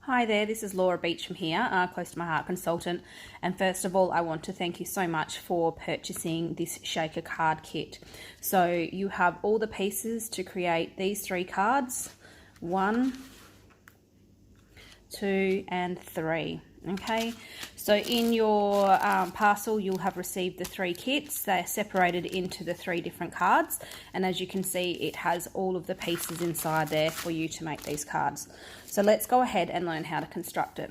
Hi there, this is Laura Beacham here, Close to My Heart consultant. And first of all, I want to thank you so much for purchasing this shaker card kit. So you have all the pieces to create these 3 cards, 1, 2 and 3. Okay, so in your parcel you'll have received the 3 kits. They're separated into the 3 different cards, and as you can see it has all of the pieces inside there for you to make these cards. So let's go ahead and learn how to construct it.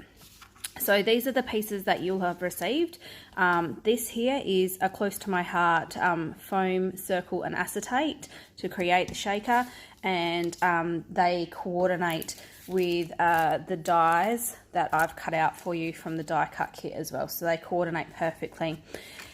So these are the pieces that you'll have received. This here is a Close to My Heart foam, circle and acetate to create the shaker, and they coordinate with the dies that I've cut out for you from the die cut kit as well. So they coordinate perfectly.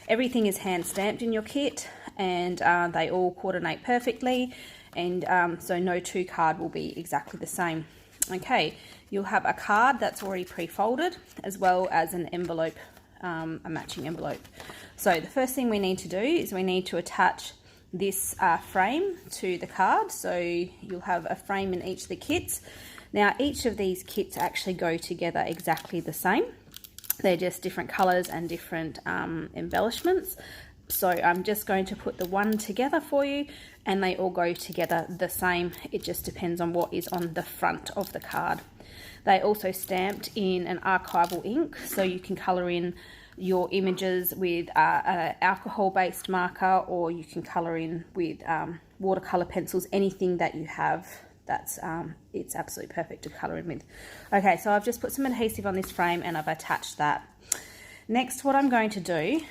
Everything is hand stamped in your kit, and they all coordinate perfectly, and so no 2 card will be exactly the same. Okay, you'll have a card that's already pre-folded, as well as an envelope, a matching envelope. So the first thing we need to do is we need to attach this frame to the card. So you'll have a frame in each of the kits. Now each of these kits actually go together exactly the same. They're just different colours and different embellishments. So I'm just going to put the one together for you, and they all go together the same. It just depends on what is on the front of the card. They also stamped in an archival ink, so you can colour in your images with an alcohol-based marker, or you can colour in with watercolour pencils, anything that you have. That's it's absolutely perfect to colour in with. Okay, so I've just put some adhesive on this frame and I've attached that. Next, what I'm going to do,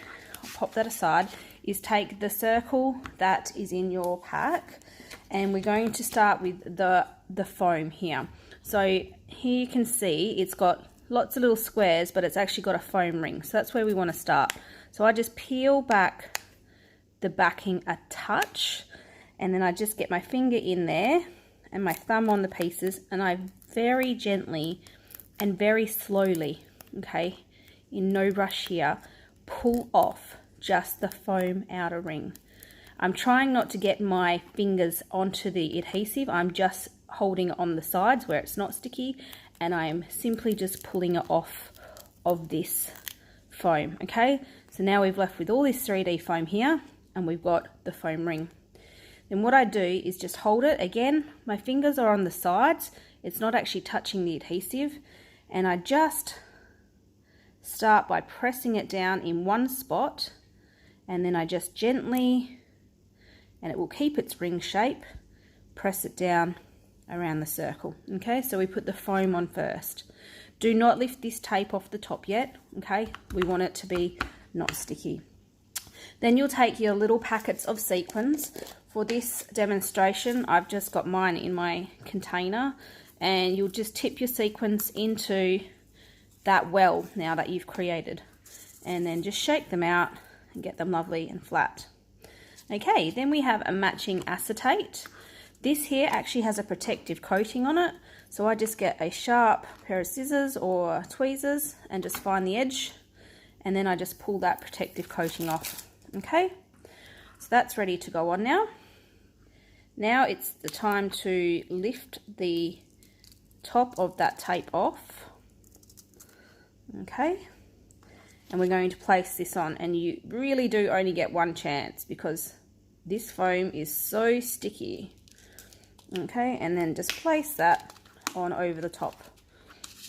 I'll pop that aside, is take the circle that is in your pack, and we're going to start with the foam here. So here you can see it's got lots of little squares, but it's actually got a foam ring. So that's where we want to start. So I just peel back the backing a touch, and then I just get my finger in there and my thumb on the pieces, and I very gently and very slowly, okay, in no rush here, pull off just the foam outer ring. I'm trying not to get my fingers onto the adhesive. I'm just holding it on the sides where it's not sticky, and I am simply just pulling it off of this foam. Okay, so now we've left with all this 3D foam here, and we've got the foam ring. Then what I do is just hold it. Again, my fingers are on the sides, it's not actually touching the adhesive, and I just start by pressing it down in one spot, and then I just gently, and it will keep its ring shape, press it down around the circle. Okay, so we put the foam on first. Do not lift this tape off the top yet, okay? We want it to be not sticky. Then you'll take your little packets of sequins. For this demonstration, I've just got mine in my container, and you'll just tip your sequins into that well now that you've created, and then just shake them out and get them lovely and flat. Okay, then we have a matching acetate. This here actually has a protective coating on it, so I just get a sharp pair of scissors or tweezers and just find the edge, and then I just pull that protective coating off. Okay, so that's ready to go on now. Now it's the time to lift the top of that tape off. Okay, and we're going to place this on, and you really do only get one chance because this foam is so sticky. Okay, and then just place that on over the top.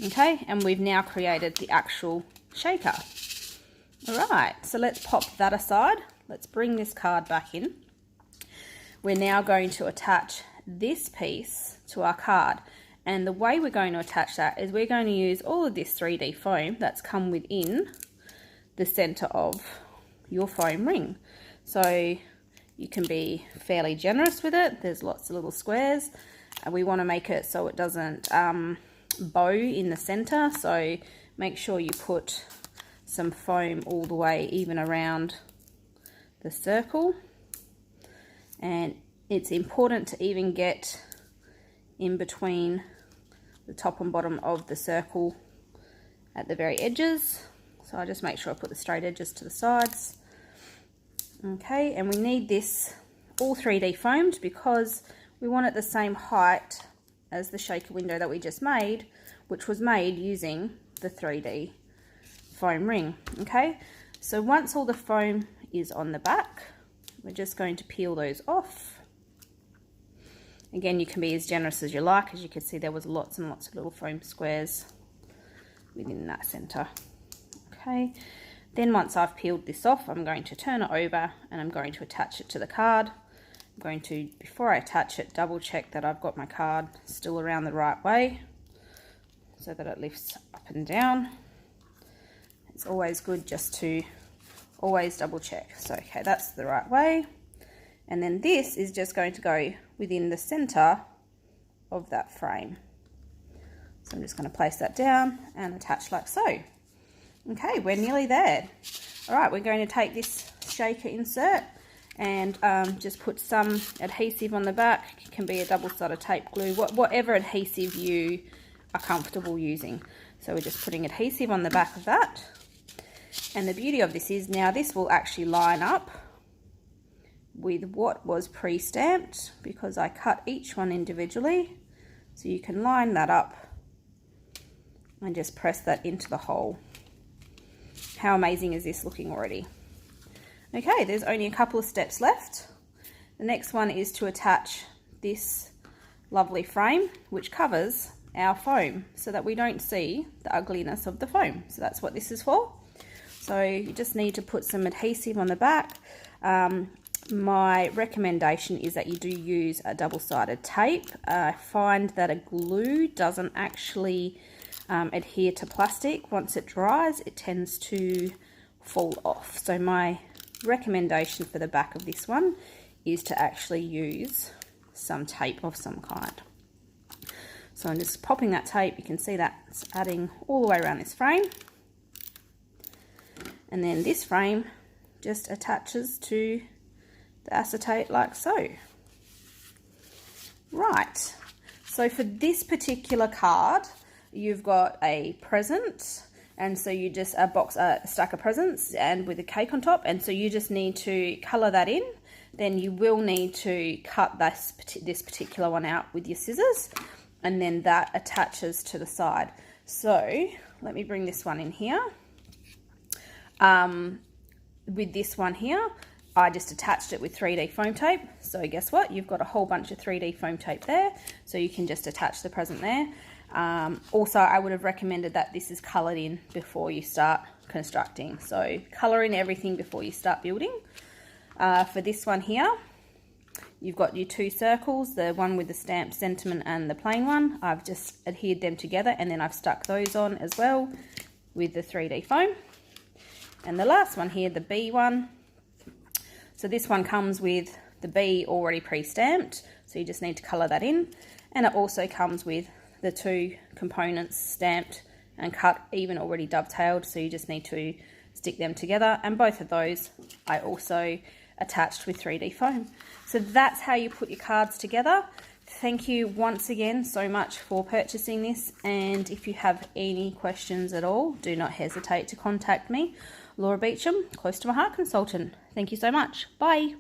Okay, and we've now created the actual shaker. Alright, so let's pop that aside. Let's bring this card back in. We're now going to attach this piece to our card. And the way we're going to attach that is we're going to use all of this 3D foam that's come within the center of your foam ring. So you can be fairly generous with it. There's lots of little squares, and we want to make it so it doesn't bow in the center. So make sure you put some foam all the way even around the circle, and it's important to even get in between the top and bottom of the circle at the very edges. So I just make sure I put the straight edges to the sides. Okay, and we need this all 3D foamed because we want it the same height as the shaker window that we just made. which was made using the 3D foam ring. Okay, so once all the foam is on the back, we're just going to peel those off. Again, you can be as generous as you like. As you can see, there was lots and lots of little foam squares within that center. Okay, then once I've peeled this off, I'm going to turn it over and I'm going to attach it to the card. I'm going to, before I attach it, double check that I've got my card still around the right way so that it lifts up and down. It's always good just to always double check. So, okay, that's the right way. And then this is just going to go within the center of that frame. So I'm just going to place that down and attach like so. Okay, we're nearly there. All right, we're going to take this shaker insert and just put some adhesive on the back. It can be a double-sided tape glue, whatever adhesive you are comfortable using. So we're just putting adhesive on the back of that. And the beauty of this is now this will actually line up with what was pre-stamped because I cut each one individually. So you can line that up and just press that into the hole. How amazing is this looking already? Okay, there's only a couple of steps left. The next one is to attach this lovely frame which covers our foam so that we don't see the ugliness of the foam. So that's what this is for. So you just need to put some adhesive on the back. My recommendation is that you do use a double-sided tape. I find that a glue doesn't actually adhere to plastic. Once it dries, it tends to fall off. So my recommendation for the back of this one is to actually use some tape of some kind. So I'm just popping that tape. You can see that it's adding all the way around this frame. And then this frame just attaches to the acetate like so. Right, so for this particular card, you've got a present, and so you just a stack of presents and with a cake on top, and so you just need to color that in. Then you will need to cut this particular one out with your scissors, and then that attaches to the side. So let me bring this one in here. With this one here, I just attached it with 3D foam tape. So guess what? You've got a whole bunch of 3D foam tape there. So you can just attach the present there. Also, I would have recommended that this is coloured in before you start constructing. So colour in everything before you start building. For this one here, you've got your two circles, the one with the stamped sentiment and the plain one. I've just adhered them together and then I've stuck those on as well with the 3D foam. And the last one here, the B one. So this one comes with the B already pre-stamped, so you just need to colour that in. And it also comes with the two components stamped and cut, even already dovetailed, so you just need to stick them together. And both of those I also attached with 3D foam. So that's how you put your cards together. Thank you once again so much for purchasing this, and if you have any questions at all, do not hesitate to contact me. Laura Beacham, Close to My Heart Consultant. Thank you so much. Bye.